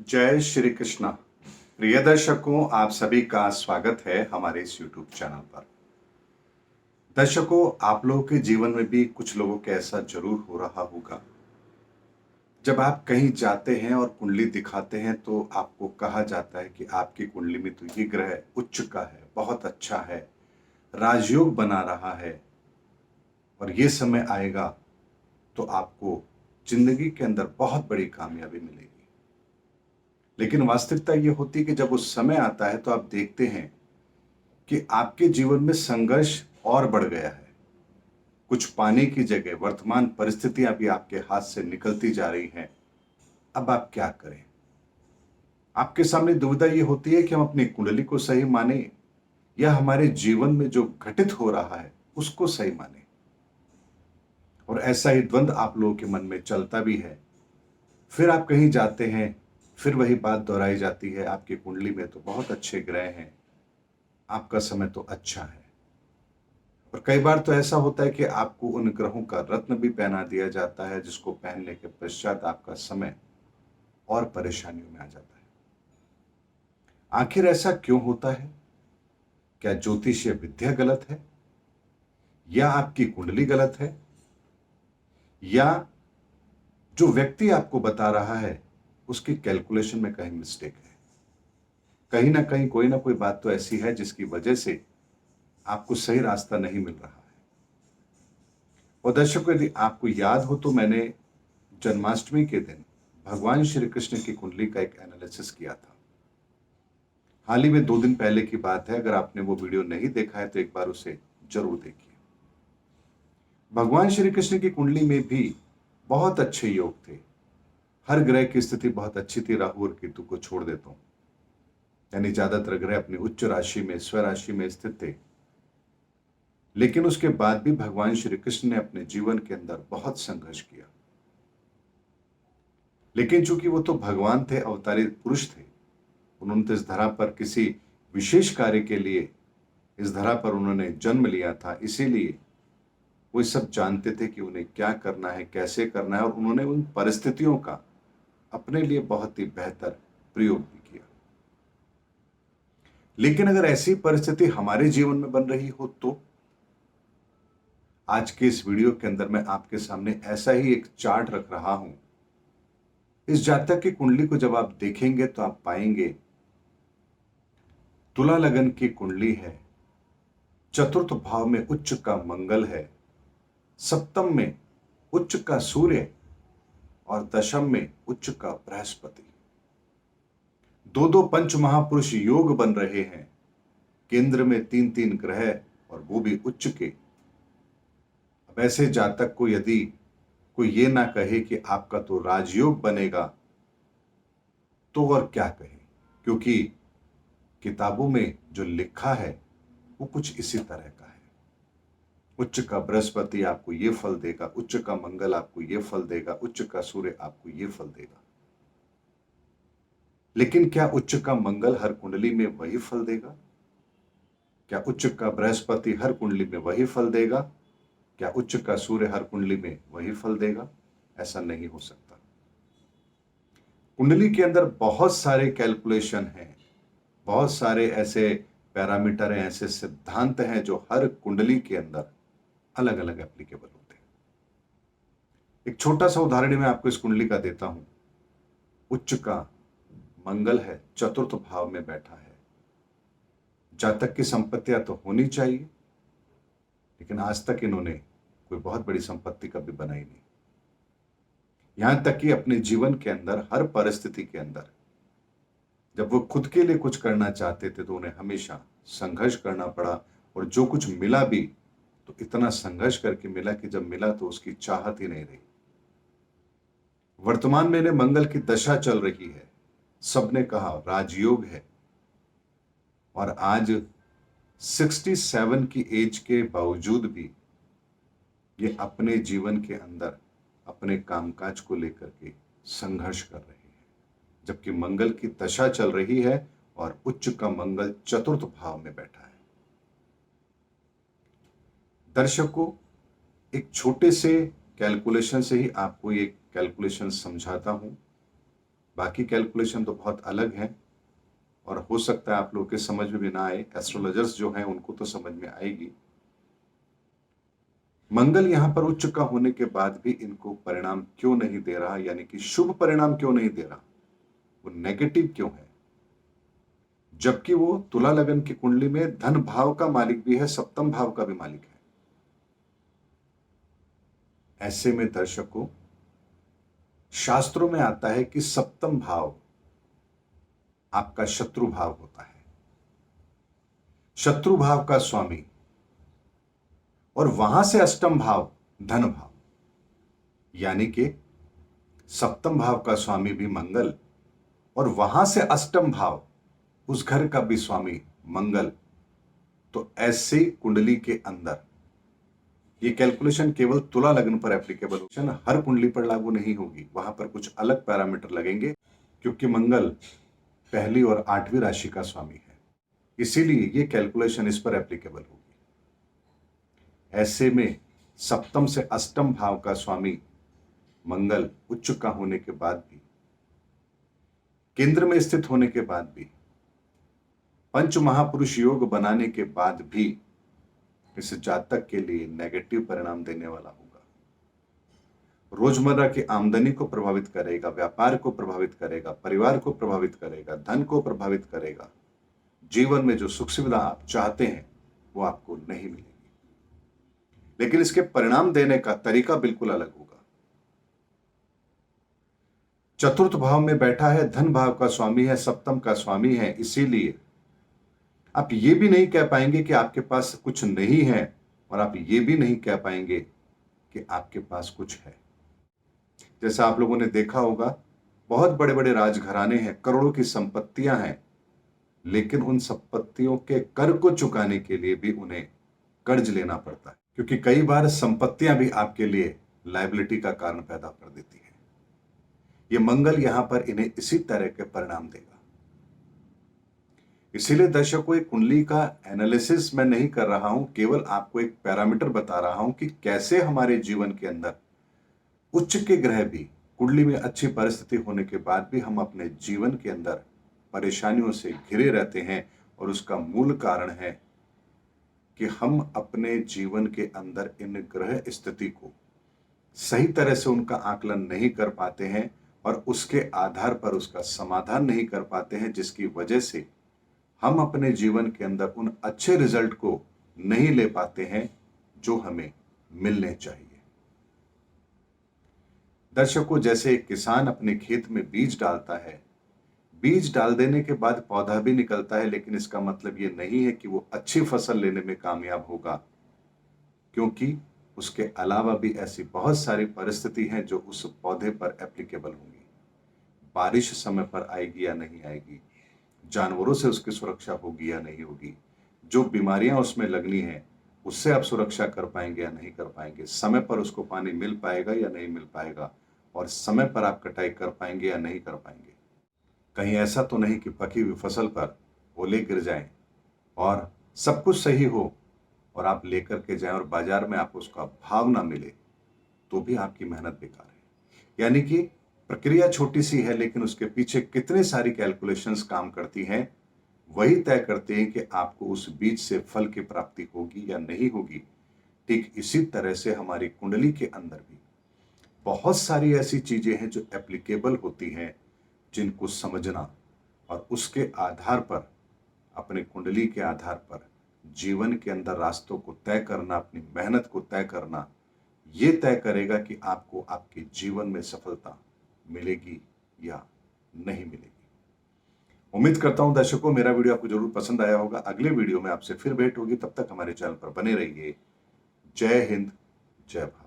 जय श्री कृष्णा। प्रिय दर्शकों, आप सभी का स्वागत है हमारे इस YouTube चैनल पर। दर्शकों, आप लोगों के जीवन में भी कुछ लोगों के ऐसा जरूर हो रहा होगा। जब आप कहीं जाते हैं और कुंडली दिखाते हैं तो आपको कहा जाता है कि आपकी कुंडली में तो ये ग्रह उच्च का है, बहुत अच्छा है, राजयोग बना रहा है और ये समय आएगा तो आपको जिंदगी के अंदर बहुत बड़ी कामयाबी मिलेगी। लेकिन वास्तविकता ये होती है कि जब उस समय आता है तो आप देखते हैं कि आपके जीवन में संघर्ष और बढ़ गया है। कुछ पाने की जगह वर्तमान परिस्थितियां भी आपके हाथ से निकलती जा रही हैं। अब आप क्या करें? आपके सामने दुविधा ये होती है कि हम अपनी कुंडली को सही माने या हमारे जीवन में जो घटित हो रहा है उसको सही माने। और ऐसा ही द्वंद्व आप लोगों के मन में चलता भी है। फिर आप कहीं जाते हैं, फिर वही बात दोहराई जाती है, आपकी कुंडली में तो बहुत अच्छे ग्रह हैं, आपका समय तो अच्छा है। और कई बार तो ऐसा होता है कि आपको उन ग्रहों का रत्न भी पहना दिया जाता है, जिसको पहनने के पश्चात आपका समय और परेशानियों में आ जाता है। आखिर ऐसा क्यों होता है? क्या ज्योतिषीय विद्या गलत है, या आपकी कुंडली गलत है, या जो व्यक्ति आपको बता रहा है उसकी कैलकुलेशन में कहीं मिस्टेक है? कहीं ना कहीं कोई ना कोई बात तो ऐसी है जिसकी वजह से आपको सही रास्ता नहीं मिल रहा है। और दर्शकों, यदि आपको याद हो तो मैंने जन्माष्टमी के दिन भगवान श्री कृष्ण की कुंडली का एक एनालिसिस किया था। हाल ही में 2 दिन पहले की बात है। अगर आपने वो वीडियो नहीं देखा है तो एक बार उसे जरूर देखिए। भगवान श्री कृष्ण की कुंडली में भी बहुत अच्छे योग थे। हर ग्रह की स्थिति बहुत अच्छी थी, राहु और केतु को छोड़ देता हूं, यानी ज्यादातर ग्रह अपनी उच्च राशि में, स्वराशि में स्थित थे। लेकिन उसके बाद भी भगवान श्री कृष्ण ने अपने जीवन के अंदर बहुत संघर्ष किया। लेकिन चूंकि वो तो भगवान थे, अवतारित पुरुष थे, उन्होंने तो इस धरा पर किसी विशेष कार्य के लिए इस धरा पर उन्होंने जन्म लिया था। इसीलिए वो सब जानते थे कि उन्हें क्या करना है, कैसे करना है, और उन्होंने उन परिस्थितियों का अपने लिए बहुत ही बेहतर प्रयोग भी किया। लेकिन अगर ऐसी परिस्थिति हमारे जीवन में बन रही हो तो आज के इस वीडियो के अंदर मैं आपके सामने ऐसा ही एक चार्ट रख रहा हूं। इस जातक की कुंडली को जब आप देखेंगे तो आप पाएंगे तुला लगन की कुंडली है, चतुर्थ भाव में उच्च का मंगल है, सप्तम में उच्च का सूर्य और दशम में उच्च का बृहस्पति। दो दो पंच महापुरुष योग बन रहे हैं, केंद्र में 3 3 ग्रह और वो भी उच्च के। अब ऐसे जातक को यदि कोई ये ना कहे कि आपका तो राजयोग बनेगा तो और क्या कहे, क्योंकि किताबों में जो लिखा है वो कुछ इसी तरह का है। उच्च का बृहस्पति आपको ये फल देगा, उच्च का मंगल आपको ये फल देगा, उच्च का सूर्य आपको ये फल देगा। लेकिन क्या उच्च का मंगल हर कुंडली में वही फल देगा? क्या उच्च का बृहस्पति हर कुंडली में वही फल देगा? क्या उच्च का सूर्य हर कुंडली में वही फल देगा? ऐसा नहीं हो सकता। कुंडली के अंदर बहुत सारे कैलकुलेशन हैं, बहुत सारे ऐसे पैरामीटर हैं, ऐसे सिद्धांत हैं जो हर कुंडली के अंदर अलग अलग एप्लीकेबल होते हैं। एक छोटा सा उदाहरण मैं आपको इस कुंडली का देता हूं। उच्च का मंगल है, चतुर्थ भाव में बैठा है। जातक की संपत्तियां तो होनी चाहिए, लेकिन आज तक इन्होंने कोई बहुत बड़ी संपत्ति कभी बनाई नहीं। यहां तक कि अपने जीवन के अंदर हर परिस्थिति के अंदर जब वो खुद के लिए कुछ करना चाहते थे तो उन्हें हमेशा संघर्ष करना पड़ा, और जो कुछ मिला भी तो इतना संघर्ष करके मिला कि जब मिला तो उसकी चाहत ही नहीं रही। वर्तमान में इन्हें मंगल की दशा चल रही है, सबने कहा राजयोग है, और आज 67 की एज के बावजूद भी ये अपने जीवन के अंदर अपने कामकाज को लेकर के संघर्ष कर रहे हैं, जबकि मंगल की दशा चल रही है और उच्च का मंगल चतुर्थ भाव में बैठा है। दर्शकों, एक छोटे से कैलकुलेशन से ही आपको ये कैलकुलेशन समझाता हूं। बाकी कैलकुलेशन तो बहुत अलग है और हो सकता है आप लोगों के समझ में भी ना आए। एस्ट्रोलॉजर्स जो हैं उनको तो समझ में आएगी। मंगल यहां पर उच्च का होने के बाद भी इनको परिणाम क्यों नहीं दे रहा, यानी कि शुभ परिणाम क्यों नहीं दे रहा, वो नेगेटिव क्यों है, जबकि वो तुला लगन की कुंडली में धन भाव का मालिक भी है, सप्तम भाव का भी मालिक है। ऐसे में दर्शकों, शास्त्रों में आता है कि सप्तम भाव आपका शत्रु भाव होता है। शत्रु भाव का स्वामी, और वहां से अष्टम भाव धन भाव, यानी कि सप्तम भाव का स्वामी भी मंगल और वहां से अष्टम भाव उस घर का भी स्वामी मंगल। तो ऐसे कुंडली के अंदर ये कैलकुलेशन केवल तुला लग्न पर एप्लीकेबल होगी, हर कुंडली पर लागू नहीं होगी। वहां पर कुछ अलग पैरामीटर लगेंगे, क्योंकि मंगल पहली और 8वीं राशि का स्वामी है, इसीलिए ये कैलकुलेशन इस पर एप्लीकेबल होगी। ऐसे में सप्तम से अष्टम भाव का स्वामी मंगल उच्च का होने के बाद भी, केंद्र में स्थित होने के बाद भी, पंच महापुरुष योग बनाने के बाद भी इस जातक के लिए नेगेटिव परिणाम देने वाला होगा। रोजमर्रा की आमदनी को प्रभावित करेगा, व्यापार को प्रभावित करेगा, परिवार को प्रभावित करेगा, धन को प्रभावित करेगा। जीवन में जो सुख सुविधा आप चाहते हैं वो आपको नहीं मिलेगी, लेकिन इसके परिणाम देने का तरीका बिल्कुल अलग होगा। चतुर्थ भाव में बैठा है, धन भाव का स्वामी है, सप्तम का स्वामी है, इसीलिए आप ये भी नहीं कह पाएंगे कि आपके पास कुछ नहीं है, और आप ये भी नहीं कह पाएंगे कि आपके पास कुछ है। जैसा आप लोगों ने देखा होगा, बहुत बड़े बड़े राजघराने हैं, करोड़ों की संपत्तियां हैं, लेकिन उन संपत्तियों के कर को चुकाने के लिए भी उन्हें कर्ज लेना पड़ता है, क्योंकि कई बार संपत्तियां भी आपके लिए लायबिलिटी का कारण पैदा कर देती है। ये मंगल यहां पर इन्हें इसी तरह के परिणाम देगा। इसीलिए दर्शकों, एक कुंडली का एनालिसिस मैं नहीं कर रहा हूं, केवल आपको एक पैरामीटर बता रहा हूं कि कैसे हमारे जीवन के अंदर उच्च के ग्रह भी, कुंडली में अच्छी परिस्थिति होने के बाद भी हम अपने जीवन के अंदर परेशानियों से घिरे रहते हैं। और उसका मूल कारण है कि हम अपने जीवन के अंदर इन ग्रह स्थिति को सही तरह से उनका आकलन नहीं कर पाते हैं और उसके आधार पर उसका समाधान नहीं कर पाते हैं, जिसकी वजह से हम अपने जीवन के अंदर उन अच्छे रिजल्ट को नहीं ले पाते हैं जो हमें मिलने चाहिए। दर्शकों, जैसे एक किसान अपने खेत में बीज डालता है, बीज डाल देने के बाद पौधा भी निकलता है, लेकिन इसका मतलब ये नहीं है कि वो अच्छी फसल लेने में कामयाब होगा, क्योंकि उसके अलावा भी ऐसी बहुत सारी परिस्थिति हैं जो उस पौधे पर एप्लीकेबल होंगी। बारिश समय पर आएगी या नहीं आएगी, जानवरों से उसकी सुरक्षा होगी या नहीं होगी, जो बीमारियां उसमें लगनी है उससे आप सुरक्षा कर पाएंगे या नहीं कर पाएंगे, समय पर उसको पानी मिल पाएगा या नहीं मिल पाएगा, और समय पर आप कटाई कर पाएंगे या नहीं कर पाएंगे। कहीं ऐसा तो नहीं कि पकी हुई फसल पर ओले गिर जाएं और सब कुछ सही हो और आप लेकर के जाएं और बाजार में आपको उसका भाव ना मिले, तो भी आपकी मेहनत बेकार है। यानी कि प्रक्रिया छोटी सी है, लेकिन उसके पीछे कितनी सारी कैलकुलेशंस काम करती हैं, वही तय करते हैं कि आपको उस बीज से फल की प्राप्ति होगी या नहीं होगी। ठीक इसी तरह से हमारी कुंडली के अंदर भी बहुत सारी ऐसी चीजें हैं जो एप्लीकेबल होती हैं, जिनको समझना और उसके आधार पर, अपने कुंडली के आधार पर जीवन के अंदर रास्तों को तय करना, अपनी मेहनत को तय करना, ये तय करेगा कि आपको आपके जीवन में सफलता मिलेगी या नहीं मिलेगी। उम्मीद करता हूं दर्शकों, मेरा वीडियो आपको जरूर पसंद आया होगा। अगले वीडियो में आपसे फिर भेंट होगी, तब तक हमारे चैनल पर बने रहिए। जय हिंद, जय भारत।